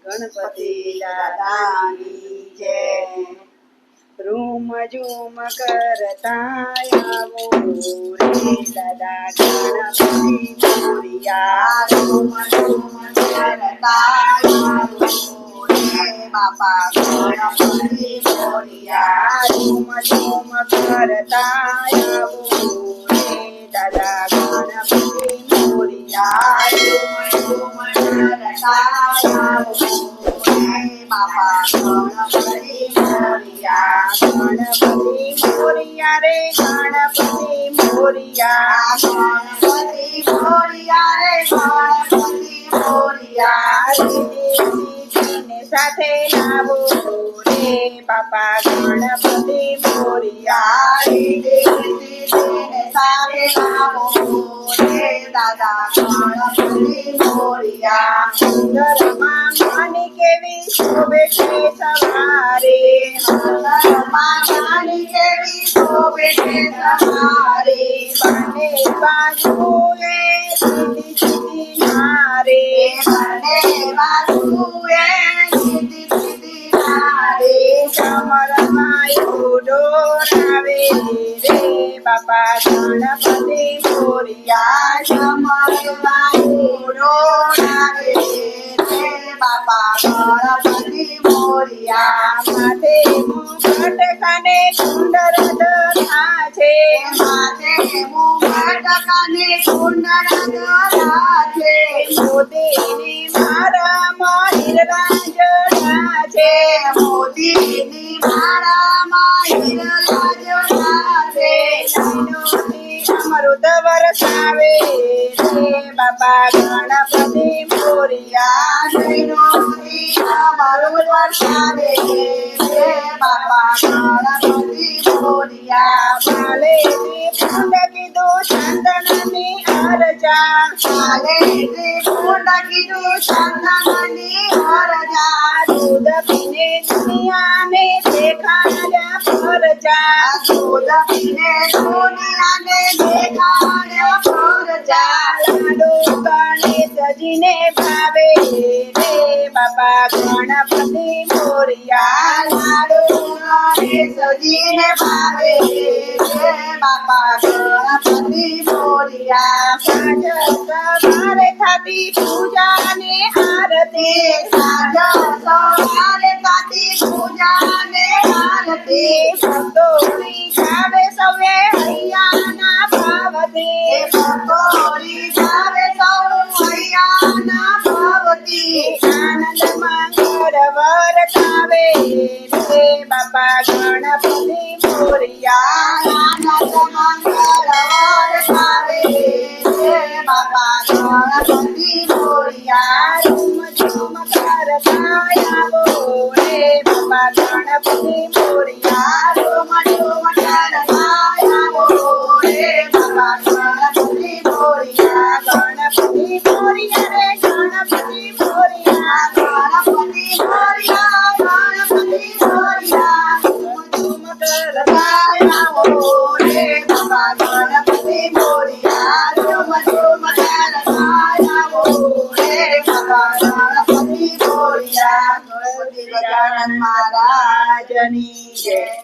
ગણપતિ દાદાની જય. Room zoom કરતા આવો રે દાદા ગણપતિ મોરિયા. રૂમ ઝૂમ કરતા આવો રે બાપા ગણપતિ મોરિયા. રૂમ ઝૂમ કરતા આવો રે દાદા ગણપતિ મોરિયા. રૂમ ઝૂમ કરતા આવો રે બાપા ગણપતિ મોરિયા. ગણપતિ મોરિયા રે ગણપતિ મોરિયા. ગણપતિ મોરિયા રે ગણપતિ મોરિયા. ને સાથે લાવો રે બાપા ગણપતિ મોરિયા. સાથે લાવો રે દાદા ગણપતિ મોરિયા. ઘરમાં માની કેવી શોભે છે સવારે. માતાની કેવી શોભે છે સવારે. બંને બાજુએ સીધી સીધી નારે. બંને બાજુએ સીધી સીધી નારે. કમરમાં ડોરાવે રે બાપા ગણપતિ મોરિયા. કમરમાં ડોરાવે રે બાપા ગણપતિ મોરિયા. માથે મુકટ કાને કુંડળ ધરા છે. માથે મુકટ કાને કુંડળ ધરા છે. મોતીની માળામાં હીરા છે. મોતીની માળામાં હીરા જડા છે. અમૃત વરસાવે રે બાપા ગણપતિ મોરિયા. જૈનોથી અમૃત વરસાવે રે બાપા ગણપતિ મોરિયા. કાલેથી ફૂંડ કીધું ચંદનની અરજા. કાલેથી ફૂંડ કીધું ચંદનની અરજા. દૂધ પીને દુનિયાને દેખાડ્યા પરજા. દૂધ પીને દુનિયાને દેખાડ્યા પરજા. લાડુ ગણેશજીને ભાવે રે બાપા ગણપતિ મોરિયા. લાડુ ગણેશજીને ભાવે રે બાપા ગણપતિ મોરિયા. સાંજ સવારે થતી પૂજાને આરતી. સાંજ સવારે થતી પૂજાને આરતી. ભક્તોની ગાવે સૌએ હૈયાના ભાવથી. ભક્તોની ગાવે સૌ હૈયાના ભાવથી. આનંદમાં ગરવર ગાવે રે બાપા ગણપતિ મોરિયા. આનંદ મંગળવાર ગાવે રે બાપા ગણપતિ મોરિયા. રૂમ ઝૂમ કરતા આવો રે બાપા ગણપતિ મોરિયા. રૂમ ઝૂમ કરતા આવો રે બાપા ગણપતિ મોરિયા. ગણપતિ મોરિયા રે ગણપતિ મોરિયા. ગણપતિ મોરિયા. ગણપતિ મોરિયા. ઝૂમ કરતા આવો રે બાપા ગણપતિ મોરિયા. રૂમ ઝૂમ કરતા આવો રે બાપા ગણપતિ મોરિયા. ગણપતિ ગજાનન મહારાજની જય.